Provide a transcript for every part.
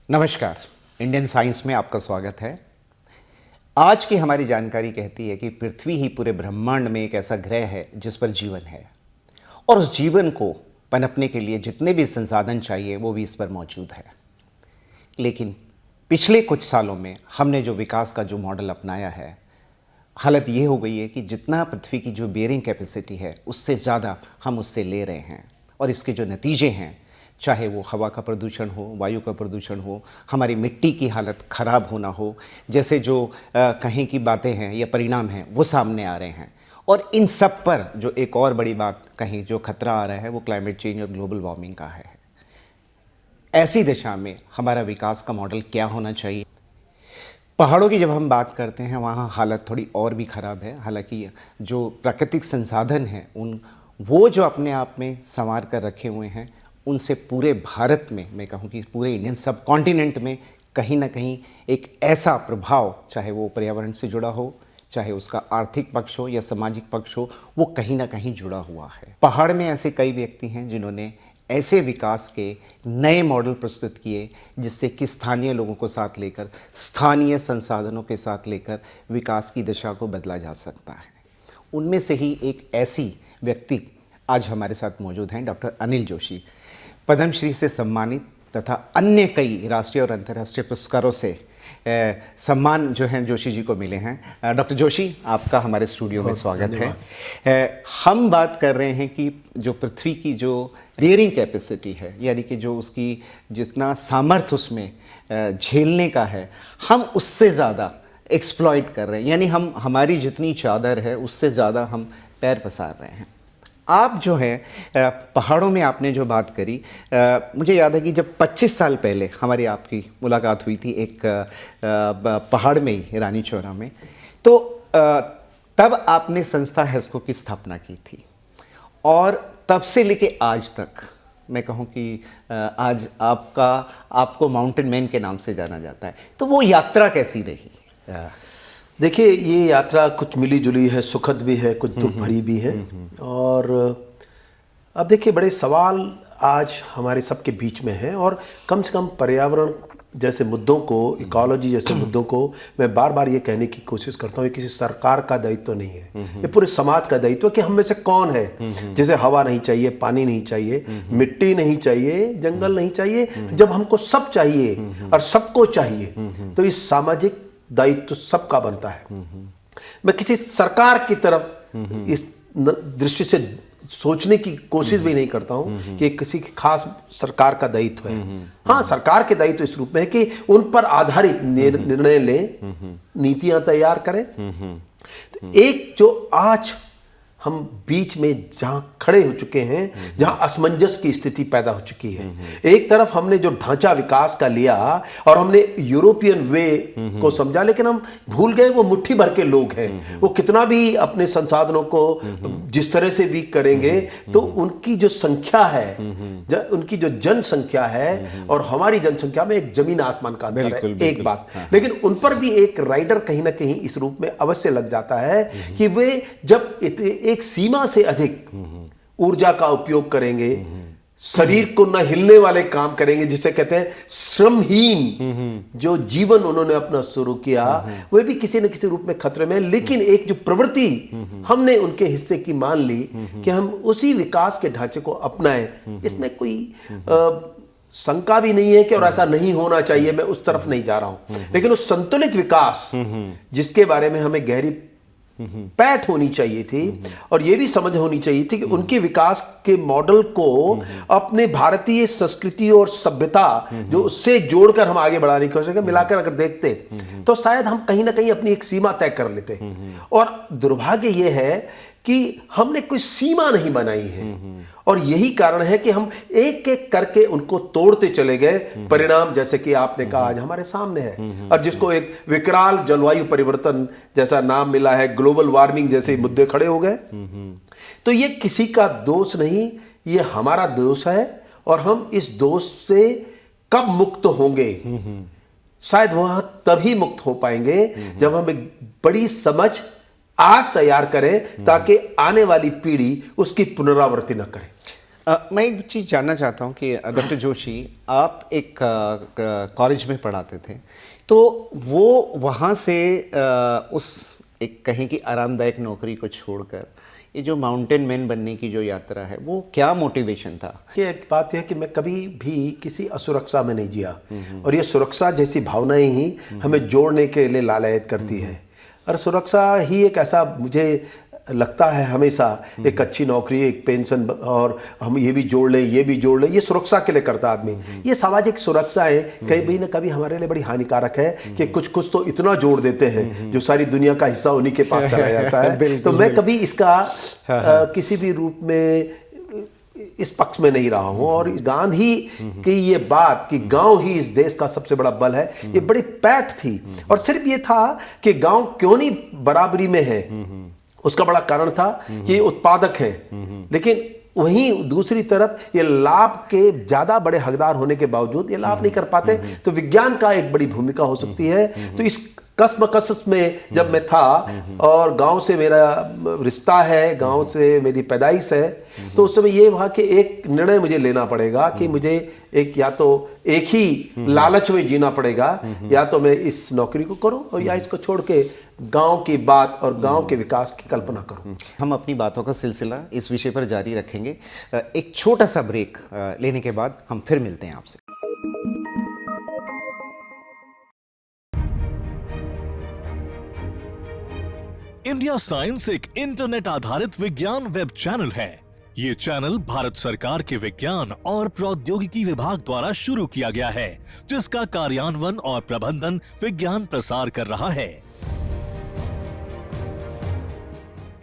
नमस्कार, Indian science में आपका स्वागत है। आज की हमारी जानकारी कहती है कि पृथ्वी ही पूरे ब्रह्मांड में एक ऐसा ग्रह है जिस पर जीवन है और उस जीवन को पनपने के लिए जितने भी संसाधन चाहिए वो भी इस पर मौजूद है। लेकिन पिछले कुछ सालों में हमने जो विकास का जो मॉडल अपनाया है, हालत ये हो गई है कि जितना पृथ्वी की जो बेयरिंग कैपेसिटी है उससे ज़्यादा हम उससे ले रहे हैं और इसके जो नतीजे हैं, चाहे वो हवा का प्रदूषण हो, वायु का प्रदूषण हो, हमारी मिट्टी की हालत ख़राब होना हो, जैसे जो कहीं की बातें हैं या परिणाम हैं वो सामने आ रहे हैं। और इन सब पर जो एक और बड़ी बात कहीं जो खतरा आ रहा है वो क्लाइमेट चेंज और ग्लोबल वार्मिंग का है। ऐसी दिशा में हमारा विकास का मॉडल क्या होना चाहिए? पहाड़ों की जब हम बात करते हैं वहाँ हालत थोड़ी और भी ख़राब है। हालांकि जो प्राकृतिक संसाधन हैं वो जो अपने आप में संवार कर रखे हुए हैं, उनसे पूरे भारत में, मैं कहूँ कि पूरे इंडियन सब कॉन्टिनेंट में कहीं ना कहीं एक ऐसा प्रभाव, चाहे वो पर्यावरण से जुड़ा हो, चाहे उसका आर्थिक पक्ष हो या सामाजिक पक्ष हो, वो कहीं ना कहीं जुड़ा हुआ है। पहाड़ में ऐसे कई व्यक्ति हैं जिन्होंने ऐसे विकास के नए मॉडल प्रस्तुत किए जिससे कि स्थानीय लोगों को साथ लेकर, स्थानीय संसाधनों के साथ लेकर विकास की दिशा को बदला जा सकता है। उनमें से ही एक ऐसी व्यक्ति आज हमारे साथ मौजूद हैं, डॉक्टर अनिल जोशी। पद्मश्री से सम्मानित तथा अन्य कई राष्ट्रीय और अंतर्राष्ट्रीय पुरस्कारों से सम्मान जो हैं जोशी जी को मिले हैं। डॉक्टर जोशी, आपका हमारे स्टूडियो में स्वागत है। हम बात कर रहे हैं कि जो पृथ्वी की जो बेयरिंग कैपेसिटी है, यानी कि जो उसकी जितना सामर्थ्य उसमें झेलने का है, हम उससे ज़्यादा एक्सप्लॉइट कर रहे हैं, यानी हम हमारी जितनी चादर है उससे ज़्यादा हम पैर पसार रहे हैं। आप जो है पहाड़ों में आपने जो बात करी, मुझे याद है कि जब 25 साल पहले हमारी आपकी मुलाकात हुई थी एक पहाड़ में ही, रानी चौरा में, तो तब आपने संस्था हेस्को की स्थापना की थी और तब से लेके आज तक मैं कहूँ कि आज आपको माउंटेन मैन के नाम से जाना जाता है। तो वो यात्रा कैसी रही? देखिए, ये यात्रा कुछ मिली जुली है, सुखद भी है, कुछ दुख भरी भी है। और अब देखिए, बड़े सवाल आज हमारे सबके बीच में हैं और कम से कम पर्यावरण जैसे मुद्दों को, इकोलॉजी जैसे मुद्दों को मैं बार बार ये कहने की कोशिश करता हूँ, ये किसी सरकार का दायित्व तो नहीं है, ये पूरे समाज का दायित्व है कि हम में से कौन है जैसे हवा नहीं चाहिए, पानी नहीं चाहिए, मिट्टी नहीं चाहिए, जंगल नहीं चाहिए। जब हमको सब चाहिए और सबको चाहिए तो इस सामाजिक दायित्व तो सबका बनता है। मैं किसी सरकार की तरफ इस दृष्टि से सोचने की कोशिश भी नहीं करता हूं कि किसी खास सरकार का दायित्व है। हाँ, सरकार के दायित्व इस रूप में है कि उन पर आधारित निर्णय लें, नीतियां तैयार करें। तो एक जो आज हम बीच में जहां खड़े हो चुके हैं, जहां असमंजस की स्थिति पैदा हो चुकी है, एक तरफ हमने जो ढांचा विकास का लिया और हमने यूरोपियन वे को समझा, लेकिन हम भूल गए वो मुट्ठी भर के लोग हैं। वो कितना भी अपने संसाधनों को जिस तरह से भी करेंगे तो उनकी जो संख्या है, उनकी जो जनसंख्या है और हमारी जनसंख्या में एक जमीन आसमान का अंतर है। एक बात, लेकिन उन पर भी एक राइडर कहीं ना कहीं इस रूप में अवश्य लग जाता है कि वे जब एक सीमा से अधिक ऊर्जा का उपयोग करेंगे, शरीर को न हिलने वाले काम करेंगे, जिसे कहते हैं श्रमहीन जो जीवन उन्होंने अपना शुरू किया, वह भी किसी न किसी रूप में खतरे में। लेकिन एक जो प्रवृत्ति हमने उनके हिस्से की मान ली कि हम उसी विकास के ढांचे को अपनाएं, इसमें कोई शंका भी नहीं है कि और ऐसा नहीं होना चाहिए, मैं उस तरफ नहीं जा रहा हूं। लेकिन उस संतुलित विकास जिसके बारे में हमें गहरी पैठ होनी चाहिए थी और यह भी समझ होनी चाहिए थी कि उनके विकास के मॉडल को अपने भारतीय संस्कृति और सभ्यता जो उससे जोड़कर हम आगे बढ़ाने की कोशिश मिलाकर अगर देखते तो शायद हम कहीं ना कहीं अपनी एक सीमा तय कर लेते। और दुर्भाग्य यह है कि हमने कोई सीमा नहीं बनाई है और यही कारण है कि हम एक एक करके उनको तोड़ते चले गए। परिणाम जैसे कि आपने कहा आज हमारे सामने है और जिसको एक विकराल जलवायु परिवर्तन जैसा नाम मिला है, ग्लोबल वार्मिंग जैसे मुद्दे खड़े हो गए। तो ये किसी का दोष नहीं, ये हमारा दोष है और हम इस दोष से कब मुक्त होंगे, शायद वह तभी मुक्त हो पाएंगे जब हम एक बड़ी समझ आज तैयार करें ताकि आने वाली पीढ़ी उसकी पुनरावृत्ति न करे। मैं एक चीज़ जानना चाहता हूँ कि डॉक्टर जोशी, आप एक कॉलेज में पढ़ाते थे, तो वो वहाँ से उस एक कहें कि आरामदायक नौकरी को छोड़कर ये जो माउंटेन मैन बनने की जो यात्रा है, वो क्या मोटिवेशन था? ये एक बात है कि मैं कभी भी किसी असुरक्षा में नहीं जिया, और ये सुरक्षा जैसी भावनाएं ही हमें जोड़ने के लिए लालयत करती है। और सुरक्षा ही एक ऐसा मुझे लगता है हमेशा, एक अच्छी नौकरी, एक पेंशन, और हम ये भी जोड़ लें, ये भी जोड़ लें, ये सुरक्षा के लिए करता आदमी। ये सामाजिक सुरक्षा है, कभी न कभी हमारे लिए बड़ी हानिकारक है कि कुछ कुछ तो इतना जोड़ देते हैं जो सारी दुनिया का हिस्सा उन्हीं के पास चला जाता है। तो मैं कभी इसका किसी भी रूप में इस पक्ष में नहीं रहा हूं। और गांधी की ये बात कि गांव ही इस देश का सबसे बड़ा बल है, ये बड़ी पैठ थी। और सिर्फ ये था कि गांव क्यों नहीं बराबरी में है, उसका बड़ा कारण था कि ये उत्पादक हैं, लेकिन वहीं दूसरी तरफ ये लाभ के ज्यादा बड़े हकदार होने के बावजूद ये लाभ नहीं कर पाते। तो विज्ञान का एक बड़ी भूमिका हो सकती है। तो इस कसम में जब मैं था, और गांव से मेरा रिश्ता है, गांव से मेरी पैदाइश है, तो उस समय ये हुआ कि एक निर्णय मुझे लेना पड़ेगा कि मुझे या तो एक ही लालच में जीना पड़ेगा, या तो मैं इस नौकरी को करूं, और या इसको छोड़ के गांव की बात और गांव के विकास की कल्पना करूं। हम अपनी बातों का सिलसिला इस विषय पर जारी रखेंगे। एक छोटा सा ब्रेक लेने के बाद हम फिर मिलते हैं आपसे। इंडिया साइंस एक इंटरनेट आधारित विज्ञान वेब चैनल है। ये चैनल भारत सरकार के विज्ञान और प्रौद्योगिकी विभाग द्वारा शुरू किया गया है, जिसका कार्यान्वयन और प्रबंधन विज्ञान प्रसार कर रहा है।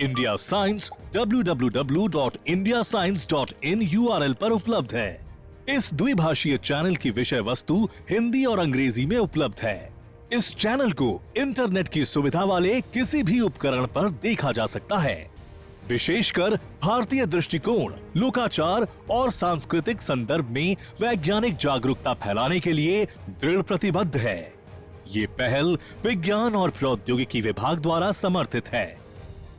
इंडिया साइंस www.indiascience.in URL पर उपलब्ध है। इस द्विभाषीय चैनल की विषय वस्तु हिंदी और अंग्रेजी में उपलब्ध है। इस चैनल को इंटरनेट की सुविधा वाले किसी भी उपकरण पर देखा जा सकता है। विशेषकर भारतीय दृष्टिकोण, लोकाचार और सांस्कृतिक संदर्भ में वैज्ञानिक जागरूकता फैलाने के लिए दृढ़ प्रतिबद्ध है। ये पहल विज्ञान और प्रौद्योगिकी विभाग द्वारा समर्थित है।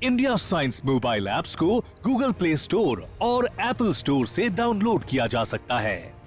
इंडिया साइंस मोबाइल ऐप्स को गूगल प्ले स्टोर और एप्पल स्टोर से डाउनलोड किया जा सकता है।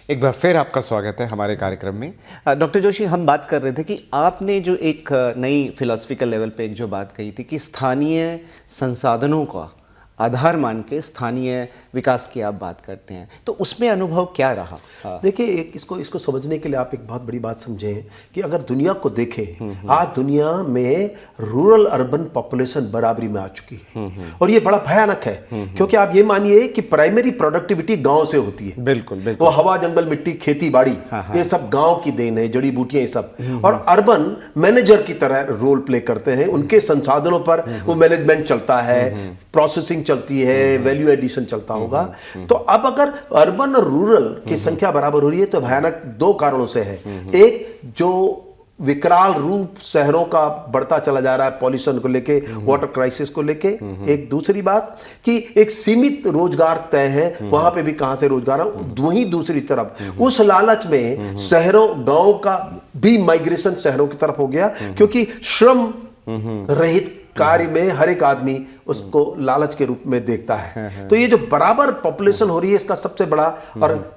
एक बार फिर आपका स्वागत है हमारे कार्यक्रम में। डॉक्टर जोशी, हम बात कर रहे थे कि आपने जो एक नई फिलोसफिकल लेवल पे एक जो बात कही थी कि स्थानीय संसाधनों का आधार मान के स्थानीय विकास की आप बात करते हैं, तो उसमें अनुभव क्या रहा? देखिए, एक इसको समझने के लिए आप एक बहुत बड़ी बात समझें कि अगर दुनिया को देखें, आज दुनिया में रूरल अर्बन पॉपुलेशन बराबरी में आ चुकी है, और ये बड़ा भयानक है। क्योंकि आप ये मानिए कि प्राइमरी प्रोडक्टिविटी गांव से होती है। बिल्कुल बिल्कुल। वो हवा, जंगल, मिट्टी, खेती बाड़ी, ये सब गांव की देन है, जड़ी बूटियां, ये सब। और अर्बन मैनेजर की तरह रोल प्ले करते हैं, उनके संसाधनों पर वो मैनेजमेंट चलता है, प्रोसेसिंग चलती है, वैल्यू एडिशन चलता होगा। तो अब अगर अर्बन और रूरल की संख्या बराबर हो रही है तो भयानक दो कारणों से है। एक, जो विकराल रूप शहरों का बढ़ता चला जा रहा है, पॉल्यूशन को लेके, वाटर क्राइसिस को लेके। एक दूसरी बात कि एक सीमित रोजगार तय है, वहां पे भी कहां से रोजगार है। वहीं दूसरी तरफ उस लालच में शहरों, गांव का भी माइग्रेशन शहरों की तरफ हो गया, क्योंकि श्रम रहित कार्य में हर एक आदमी उसको लालच के रूप में देखता है। तो ये जो बराबर पॉपुलेशन हो रही है, इसका सबसे बड़ा और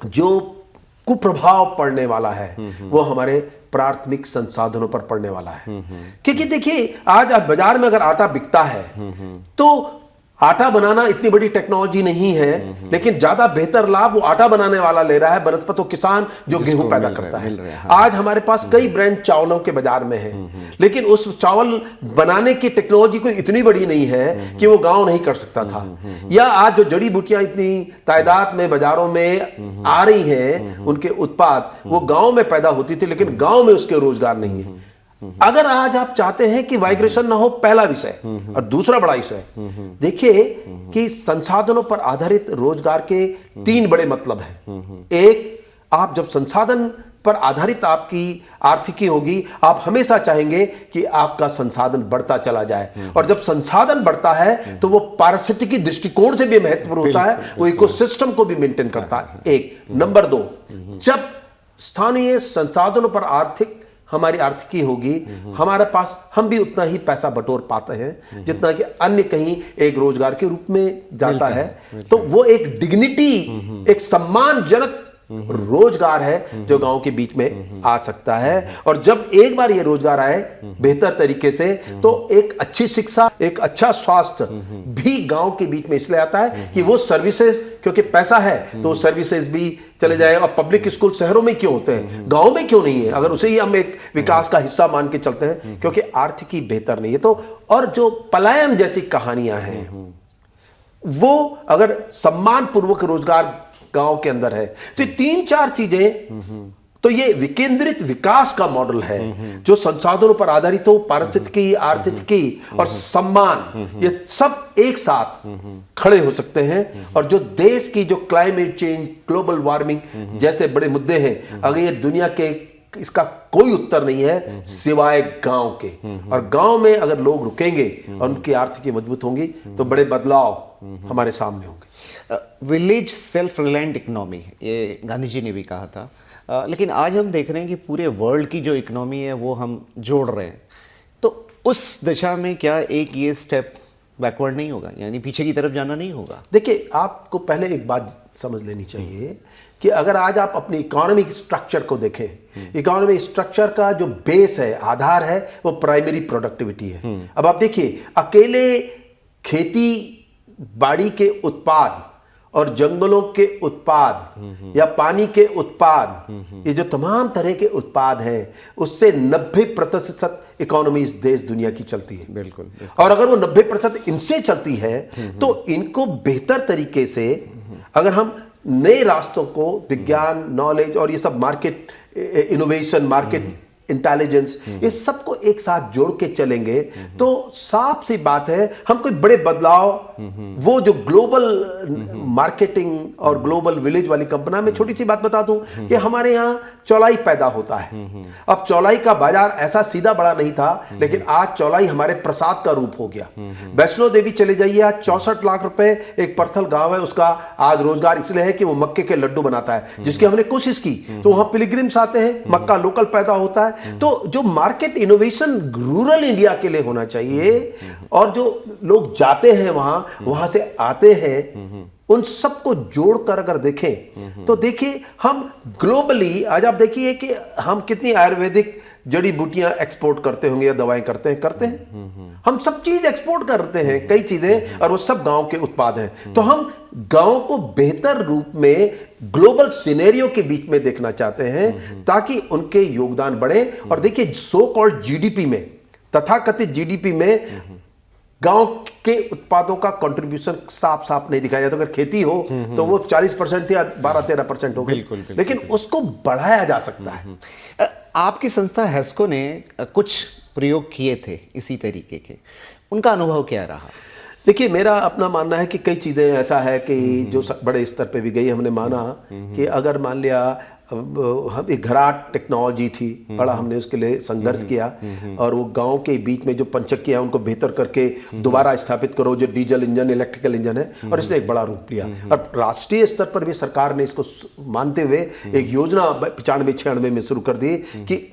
जो कुप्रभाव पड़ने वाला है वो हमारे प्राथमिक संसाधनों पर पड़ने वाला है। क्योंकि देखिए, आज बाजार में अगर आटा बिकता है तो आटा बनाना इतनी बड़ी टेक्नोलॉजी नहीं है, लेकिन ज्यादा बेहतर लाभ वो आटा बनाने वाला ले रहा है बनस्पत वो किसान जो गेहूं पैदा करता है। आज हमारे पास कई ब्रांड चावलों के बाजार में है, लेकिन उस चावल बनाने की टेक्नोलॉजी कोई इतनी बड़ी नहीं है कि वो गांव नहीं कर सकता था। या आज जो जड़ी बूटियां इतनी तादाद में बाजारों में आ रही हैं, उनके उत्पाद वो गांव में पैदा होती थी, लेकिन गांव में उसके रोजगार नहीं है। अगर आज आप चाहते हैं कि माइग्रेशन ना हो, पहला विषय, और दूसरा बड़ा विषय, देखिए कि संसाधनों पर आधारित रोजगार के तीन बड़े मतलब हैं। एक, आप जब संसाधन पर आधारित आपकी आर्थिकी होगी, आप हमेशा चाहेंगे कि आपका संसाधन बढ़ता चला जाए, और जब संसाधन बढ़ता है तो वो पारिस्थितिकी दृष्टिकोण से भी महत्वपूर्ण होता है, वो इकोसिस्टम को भी मेंटेन करता है। एक नंबर दो, जब स्थानीय संसाधनों पर आर्थिक हमारी आर्थिकी होगी, हमारे पास हम भी उतना ही पैसा बटोर पाते हैं जितना कि अन्य कहीं एक रोजगार के रूप में जाता है। तो वो एक डिग्निटी, एक सम्मानजनक रोजगार है जो गांव के बीच में आ सकता है। और जब एक बार ये रोजगार आए बेहतर तरीके से, तो एक अच्छी शिक्षा, एक अच्छा स्वास्थ्य भी गांव के बीच में इसलिए आता है कि वो सर्विसेज, क्योंकि पैसा है तो सर्विसेज भी चले जाए। और पब्लिक स्कूल शहरों में क्यों होते हैं, गांव में क्यों नहीं है? अगर उसे ही हम एक विकास का हिस्सा मान के चलते हैं, क्योंकि आर्थिकी बेहतर नहीं है। तो और जो पलायन जैसी कहानियां हैं, वो अगर सम्मान पूर्वक रोजगार गांव के अंदर है, तो ये 3-4 चीजें, तो ये विकेंद्रित विकास का मॉडल है जो संसाधनों पर आधारित हो, पारिस्थितिकी, आर्थिकी और सम्मान, ये सब एक साथ खड़े हो सकते हैं। और जो देश की जो क्लाइमेट चेंज, ग्लोबल वार्मिंग जैसे बड़े मुद्दे हैं, अगर ये दुनिया के, इसका कोई उत्तर नहीं है सिवाय गांव के। और गांव में अगर लोग रुकेंगे और उनकी आर्थिकी मजबूत होंगी, तो बड़े बदलाव हमारे सामने होंगे। विलेज सेल्फ रिलायंट इकोनॉमी, ये गांधी जी ने भी कहा था। लेकिन आज हम देख रहे हैं कि पूरे वर्ल्ड की जो इकोनॉमी है वो हम जोड़ रहे हैं। तो उस दिशा में क्या एक ये स्टेप बैकवर्ड नहीं होगा, यानी पीछे की तरफ जाना नहीं होगा? देखिए, आपको पहले एक बात समझ लेनी चाहिए कि अगर आज आप अपनी इकोनॉमिक स्ट्रक्चर को देखें, इकोनॉमिक स्ट्रक्चर का जो बेस है, आधार है, वो प्राइमरी प्रोडक्टिविटी है। अब आप देखिए, अकेले खेती बाड़ी के उत्पाद और जंगलों के उत्पाद या पानी के उत्पाद, ये जो तमाम तरह के उत्पाद हैं, उससे 90% इकोनॉमी इस देश दुनिया की चलती है। बिल्कुल। और अगर वो 90% इनसे चलती है, तो इनको बेहतर तरीके से अगर हम नए रास्तों को, विज्ञान, नॉलेज और ये सब मार्केट इनोवेशन, मार्केट इंटेलिजेंस, ये सबको एक साथ जोड़ के चलेंगे, तो साफ सी बात है, हम कोई बड़े बदलाव, वो जो ग्लोबल मार्केटिंग और ग्लोबल विलेज वाली कंपनी में, छोटी सी बात बता दूं कि हमारे यहाँ चौलाई पैदा होता है। अब चौलाई का बाजार ऐसा सीधा बड़ा नहीं था, लेकिन आज चौलाई हमारे प्रसाद का रूप हो गया। वैष्णो देवी चले जाइए, आज 64 लाख रुपए एक परथल गांव है, उसका आज रोजगार इसलिए है कि वो मक्के के लड्डू बनाता है, जिसकी हमने कोशिश की, तो वहां पिलग्रिम्स आते हैं, मक्का लोकल पैदा होता है। तो जो मार्केट इनोवेशन रूरल इंडिया के लिए होना चाहिए, और जो लोग जाते हैं वहां से आते हैं, उन सबको जोड़कर अगर देखें, तो देखिए हम ग्लोबली आज आप देखिए कि हम कितनी आयुर्वेदिक जड़ी बूटियां एक्सपोर्ट करते होंगे या दवाएं करते हैं। हम सब चीज एक्सपोर्ट करते हैं, कई चीजें, और वो सब गांव के उत्पाद हैं। तो हम गांव को बेहतर रूप में ग्लोबल सिनेरियो के बीच में देखना चाहते हैं, ताकि उनके योगदान बढ़े। और देखिए, सो कॉल्ड जीडीपी में, तथाकथित जीडीपी में गांव के उत्पादों का कंट्रीब्यूशन साफ साफ नहीं दिखाया जाता। अगर खेती हो तो वो 40% या 12-13% हो गई, लेकिन उसको बढ़ाया जा सकता है। आपकी संस्था हेस्को ने कुछ प्रयोग किए थे इसी तरीके के, उनका अनुभव क्या रहा? देखिए, मेरा अपना मानना है कि कई चीज़ें ऐसा है कि जो बड़े स्तर पे भी गई, हमने माना कि अगर मान लिया हम एक घराट टेक्नोलॉजी थी, बड़ा हमने उसके लिए संघर्ष किया, और वो गांव के बीच में जो पंचक्कियां उनको बेहतर करके दोबारा स्थापित करो, जो डीजल इंजन, इलेक्ट्रिकल इंजन है, और इसने एक बड़ा रूप लिया। और राष्ट्रीय स्तर पर भी सरकार ने इसको मानते हुए एक योजना 95-96 में शुरू कर दी कि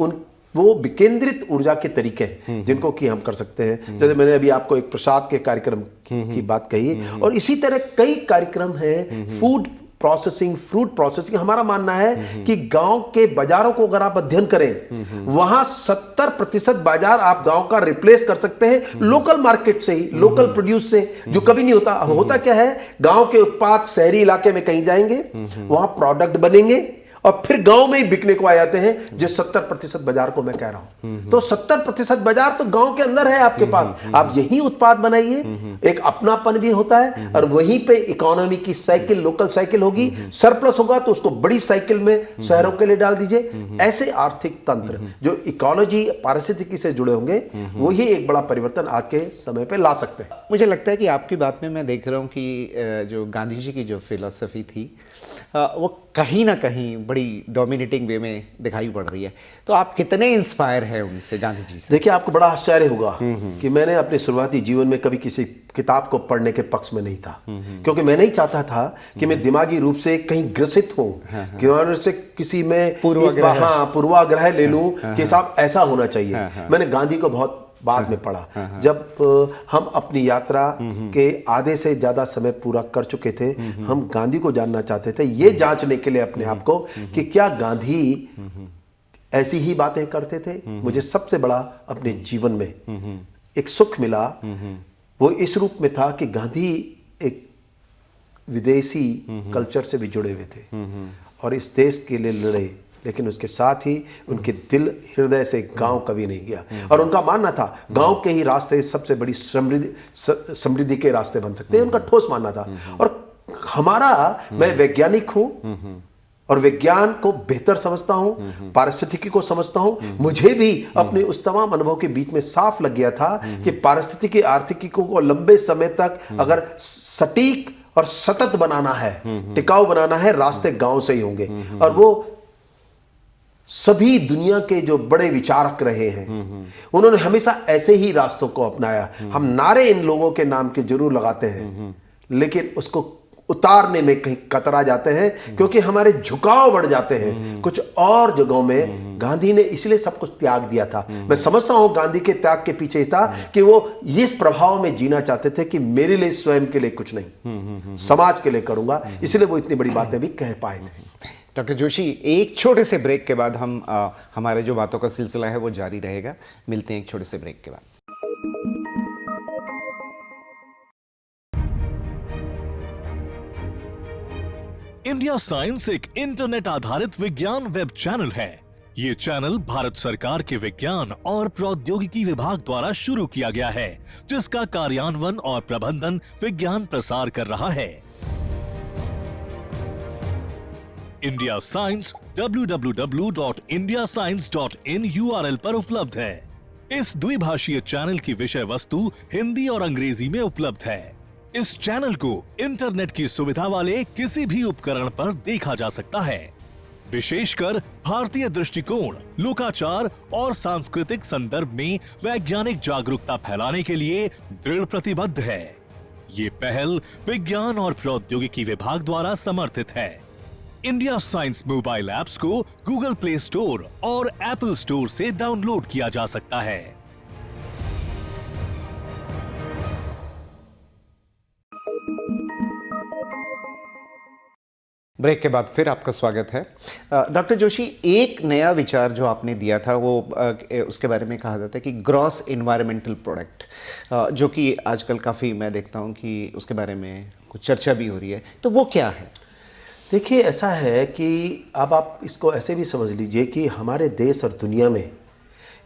वो विकेंद्रित ऊर्जा के तरीके हैं जिनको कि हम कर सकते हैं। जैसे मैंने अभी आपको एक प्रसाद के कार्यक्रम की बात कही, और इसी तरह कई कार्यक्रम हैं, फूड प्रोसेसिंग, फ्रूट प्रोसेसिंग। हमारा मानना है कि गांव के बाजारों को अगर आप अध्ययन करें, वहां 70% बाजार आप गांव का रिप्लेस कर सकते हैं लोकल मार्केट से ही, लोकल प्रोड्यूस से, जो कभी नहीं होता। होता क्या है, गांव के उत्पाद शहरी इलाके में कहीं जाएंगे, वहां प्रोडक्ट बनेंगे, और फिर गांव में ही बिकने को आ जाते हैं, जो 70% बाजार को मैं कह रहा हूं। तो 70% बाजार तो गांव के अंदर है आपके पास, आप यही उत्पाद बनाइए, एक अपनापन भी होता है, और वहीं पे इकोनॉमी की साइकिल, लोकल साइकिल होगी। सरप्लस होगा तो उसको बड़ी साइकिल में शहरों के लिए डाल दीजिए। ऐसे आर्थिक तंत्र जो इकोलॉजी, पारिस्थितिकी से जुड़े होंगे, वही एक बड़ा परिवर्तन आज के समय पे ला सकते हैं। मुझे लगता है कि आपकी बात में मैं देख रहा हूँ कि जो गांधी जी की जो फिलॉसफी थी, वो कहीं ना कहीं बड़ी डोमिनेटिंग वे में दिखाई पड़ रही है। तो आप कितने इंस्पायर हैं उनसे, गांधी जी से? देखिए, आपको बड़ा आश्चर्य होगा कि मैंने अपने शुरुआती जीवन में कभी किसी किताब को पढ़ने के पक्ष में नहीं था, क्योंकि मैं नहीं चाहता था कि मैं दिमागी रूप से कहीं ग्रसित हूँ, कि से किसी में पूर्वाग्रह ले लूँ कि साहब ऐसा होना चाहिए। मैंने गांधी को बहुत बाद में पढ़ा, जब हम अपनी यात्रा के आधे से ज्यादा समय पूरा कर चुके थे। हम गांधी को जानना चाहते थे, ये जांचने के लिए अपने आप को कि क्या गांधी ऐसी ही बातें करते थे। मुझे सबसे बड़ा अपने जीवन में एक सुख मिला, वो इस रूप में था कि गांधी एक विदेशी कल्चर से भी जुड़े हुए थे और इस देश के लिए लड़े, लेकिन उसके साथ ही उनके दिल हृदय से गांव कभी नहीं गया। और उनका मानना था गांव के ही रास्ते सबसे बड़ी समृद्धि के रास्ते बन सकते हैं, उनका ठोस मानना था। और हमारा, मैं वैज्ञानिक हूं और विज्ञान को बेहतर समझता हूं, पारिस्थितिकी को समझता हूं। मुझे भी अपने उस तमाम अनुभव के बीच में साफ लग गया था कि पारिस्थितिकी आर्थिकी को लंबे समय तक अगर सटीक और सतत बनाना है, टिकाऊ बनाना है, रास्ते गांव से ही होंगे। और वो सभी दुनिया के जो बड़े विचारक रहे हैं, उन्होंने हमेशा ऐसे ही रास्तों को अपनाया। हम नारे इन लोगों के नाम के जरूर लगाते हैं, लेकिन उसको उतारने में कहीं कतरा जाते हैं, क्योंकि हमारे झुकाव बढ़ जाते हैं। कुछ और जगहों में गांधी ने इसलिए सब कुछ त्याग दिया था। मैं समझता हूं गांधी के त्याग के पीछे था कि वो इस प्रभाव में जीना चाहते थे कि मेरे लिए स्वयं के लिए कुछ नहीं, समाज के लिए करूंगा। इसलिए वो इतनी बड़ी बातें भी कह पाए थे। डॉक्टर जोशी, एक छोटे से ब्रेक के बाद हम हमारे जो बातों का सिलसिला है वो जारी रहेगा। मिलते हैं एक छोटे से ब्रेक के बाद। इंडिया साइंस एक इंटरनेट आधारित विज्ञान वेब चैनल है। ये चैनल भारत सरकार के विज्ञान और प्रौद्योगिकी विभाग द्वारा शुरू किया गया है, जिसका कार्यान्वयन और प्रबंधन विज्ञान प्रसार कर रहा है। इंडिया साइंस www.indiascience.in URL पर उपलब्ध है। इस द्विभाषीय चैनल की विषय वस्तु हिंदी और अंग्रेजी में उपलब्ध है। इस चैनल को इंटरनेट की सुविधा वाले किसी भी उपकरण पर देखा जा सकता है। विशेषकर भारतीय दृष्टिकोण, लोकाचार और सांस्कृतिक संदर्भ में वैज्ञानिक जागरूकता फैलाने के लिए दृढ़ प्रतिबद्ध है। ये पहल विज्ञान और प्रौद्योगिकी विभाग द्वारा समर्थित है। इंडिया साइंस मोबाइल ऐप्स को गूगल प्ले स्टोर और एप्पल स्टोर से डाउनलोड किया जा सकता है। ब्रेक के बाद फिर आपका स्वागत है। डॉक्टर जोशी, एक नया विचार जो आपने दिया था वो उसके बारे में कहा जाता है कि ग्रॉस इन्वायरमेंटल प्रोडक्ट, जो कि आजकल काफ़ी मैं देखता हूँ कि उसके बारे में कुछ चर्चा भी हो रही है, तो वो क्या है? देखिए, ऐसा है कि अब आप इसको ऐसे भी समझ लीजिए कि हमारे देश और दुनिया में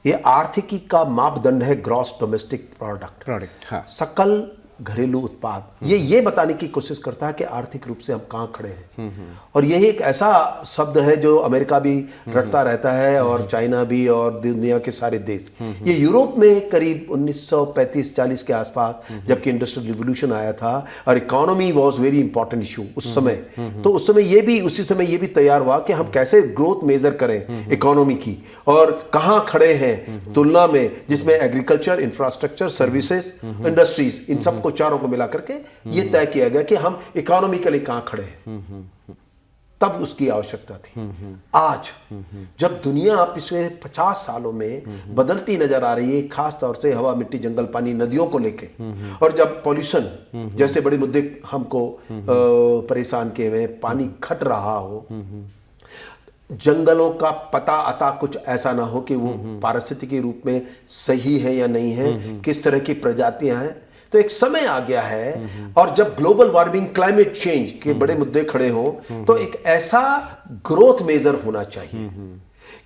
ये आर्थिकी का मापदंड है ग्रॉस डोमेस्टिक प्रोडक्ट। हाँ। सकल घरेलू उत्पाद। ये बताने की कोशिश करता है कि आर्थिक रूप से हम कहाँ खड़े हैं। और यही एक ऐसा शब्द है जो अमेरिका भी रटता रहता है और चाइना भी और दुनिया के सारे देश। ये यूरोप में करीब 1935-40 के आसपास, जबकि इंडस्ट्रियल रिवोल्यूशन आया था और economy was very important issue उस समय, तो उस समय उसी समय ये भी तैयार हुआ कि हम कैसे ग्रोथ मेजर करें इकोनॉमी की और कहाँ खड़े हैं तुलना में, जिसमें एग्रीकल्चर, इंफ्रास्ट्रक्चर, सर्विसेज, इंडस्ट्रीज, इन सब को चारों को मिला करके ये तय किया गया कि हम इकोनॉमिकली कहां खड़े हैं। तब उसकी आवश्यकता थी। आज जब दुनिया पिछले 50 सालों में बदलती नजर आ रही है, खास तौर से हवा, मिट्टी, जंगल, पानी, नदियों को लेके, और जब पॉल्यूशन जैसे बड़े मुद्दे हमको परेशान किए हुए, पानी घट रहा हो, जंगलों का पता अता कुछ ऐसा ना हो कि वो पारिस्थितिकी रूप में सही है या नहीं है, किस तरह की प्रजातियां हैं, तो एक समय आ गया है। और जब ग्लोबल वार्मिंग, क्लाइमेट चेंज के बड़े मुद्दे खड़े हों, तो एक ऐसा ग्रोथ मेजर होना चाहिए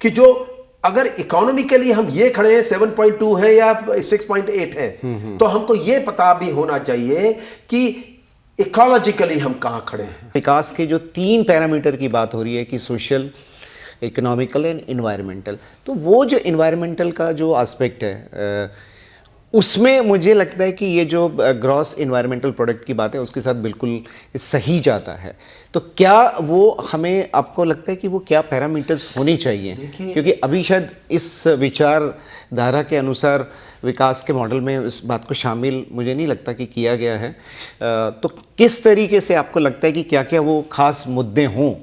कि जो अगर इकोनॉमिकली हम ये खड़े हैं 7.2 है या 6.8 है, तो हमको ये पता भी होना चाहिए कि इकोलॉजिकली हम कहां खड़े हैं। विकास के जो 3 पैरामीटर की बात हो रही है कि सोशल, इकोनॉमिकल एंड इन्वायरमेंटल, तो वो जो इन्वायरमेंटल का जो एस्पेक्ट है उसमें मुझे लगता है कि ये जो ग्रॉस इन्वायरमेंटल प्रोडक्ट की बात है उसके साथ बिल्कुल सही जाता है। तो क्या वो हमें, आपको लगता है कि वो क्या पैरामीटर्स होने चाहिए? क्योंकि अभी शायद इस विचारधारा के अनुसार विकास के मॉडल में इस बात को शामिल मुझे नहीं लगता कि किया गया है। तो किस तरीके से आपको लगता है कि क्या क्या वो खास मुद्दे हों?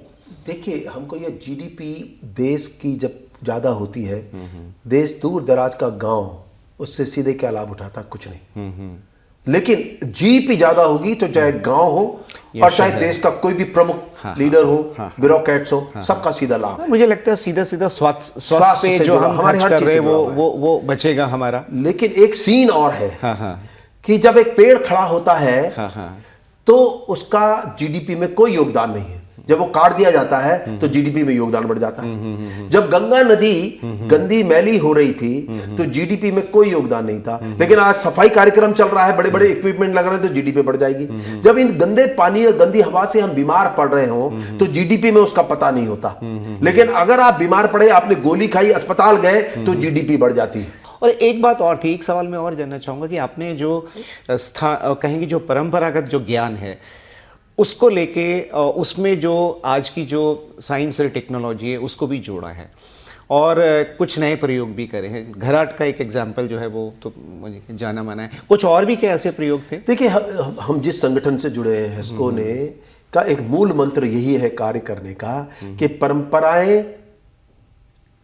देखिए, हमको ये जीडीपी देश की जब ज़्यादा होती है, देश दूर दराज का गांव उससे सीधे क्या लाभ उठाता? कुछ नहीं। लेकिन जीडीपी ज़्यादा होगी तो चाहे गांव हो और चाहे देश का कोई भी प्रमुख लीडर हो, ब्यूरोक्रेट्स हो, सबका सीधा लाभ। मुझे लगता है सीधा सीधा स्वास्थ्य पे जो हम खर्च कर रहे हैं वो बचेगा हमारा। लेकिन एक सीन और है कि जब एक पेड़ खड़ा होता है तो उसका जीडीपी में कोई योगदान नहीं है। जब वो काट दिया जाता है तो जीडीपी में योगदान बढ़ जाता है। जब गंगा नदी गंदी मैली हो रही थी तो जीडीपी में कोई योगदान नहीं था, लेकिन आज सफाई कार्यक्रम चल रहा है, बड़े बड़े इक्विपमेंट लग रहे हैं तो जीडीपी बढ़ जाएगी। जब इन गंदे पानी और गंदी हवा से हम बीमार पड़ रहे हो तो जीडीपी में उसका पता नहीं होता। लेकिन अगर आप बीमार पड़े, आपने गोली खाई, अस्पताल गए तो जीडीपी बढ़ जाती है। और एक बात और थी, एक सवाल मैं और जानना चाहूँगा कि आपने जो कहेंगे जो परंपरागत जो ज्ञान है उसको लेके उसमें जो आज की जो साइंस और टेक्नोलॉजी है उसको भी जोड़ा है और कुछ नए प्रयोग भी करे हैं। घराट का एक एग्जाम्पल जो है वो तो मुझे जाना माना है। कुछ और भी क्या ऐसे प्रयोग थे? देखिए, हम जिस संगठन से जुड़े हैं, हेस्को ने का एक मूल मंत्र यही है कार्य करने का कि परंपराएं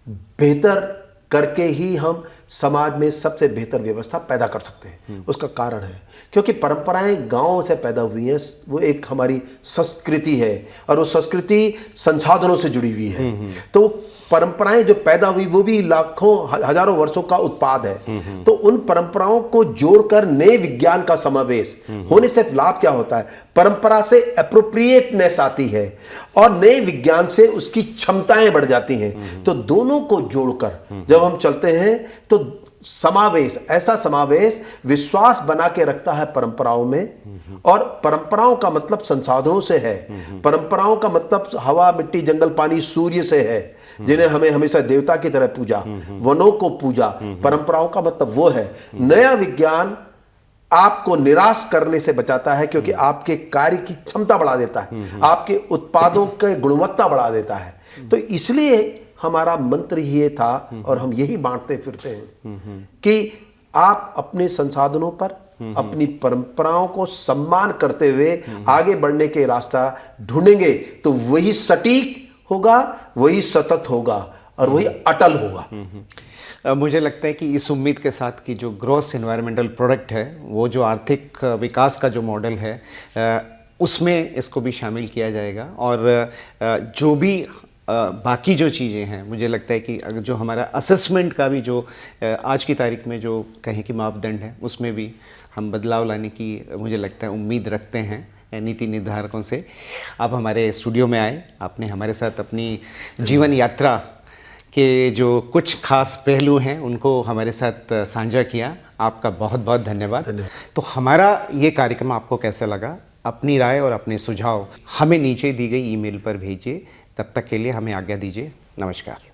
बेहतर करके ही हम समाज में सबसे बेहतर व्यवस्था पैदा कर सकते हैं। उसका कारण है क्योंकि परंपराएं गांवों से पैदा हुई हैं, वो एक हमारी संस्कृति है और वो संस्कृति संसाधनों से जुड़ी हुई है। तो परंपराएं जो पैदा हुई वो भी लाखों हजारों वर्षों का उत्पाद है। तो उन परंपराओं को जोड़कर नए विज्ञान का समावेश होने से लाभ क्या होता है? परंपरा से एप्रोप्रिएटनेस आती है और नए विज्ञान से उसकी क्षमताएं बढ़ जाती हैं। तो दोनों को जोड़कर जब हम चलते हैं तो समावेश, ऐसा समावेश विश्वास बना के रखता है परंपराओं में। और परंपराओं का मतलब संसाधनों से है, परंपराओं का मतलब हवा, मिट्टी, जंगल, पानी, सूर्य से है, जिन्हें हमें हमेशा देवता की तरह पूजा, वनों को पूजा। परंपराओं का मतलब वो है। नया विज्ञान आपको निराश करने से बचाता है क्योंकि आपके कार्य की क्षमता बढ़ा देता है, आपके उत्पादों की गुणवत्ता बढ़ा देता है। तो इसलिए हमारा मंत्र ये था और हम यही बांटते फिरते हैं कि आप अपने संसाधनों पर, अपनी परंपराओं को सम्मान करते हुए आगे बढ़ने के रास्ता ढूंढेंगे तो वही सटीक होगा, वही सतत होगा और वही अटल होगा। मुझे लगता है कि इस उम्मीद के साथ कि जो ग्रॉस एनवायरमेंटल प्रोडक्ट है वो जो आर्थिक विकास का जो मॉडल है उसमें इसको भी शामिल किया जाएगा और जो भी बाकी जो चीज़ें हैं, मुझे लगता है कि अगर जो हमारा असेसमेंट का भी जो आज की तारीख में जो कहें कि मापदंड है उसमें भी हम बदलाव लाने की मुझे लगता है उम्मीद रखते हैं नीति निर्धारकों से। आप हमारे स्टूडियो में आए, आपने हमारे साथ अपनी जीवन यात्रा के जो कुछ खास पहलू हैं उनको हमारे साथ साझा किया। आपका बहुत बहुत धन्यवाद। तो हमारा ये कार्यक्रम आपको कैसा लगा? अपनी राय और अपने सुझाव हमें नीचे दी गई ईमेल पर भेजिए। तब तक के लिए हमें आज्ञा दीजिए। नमस्कार।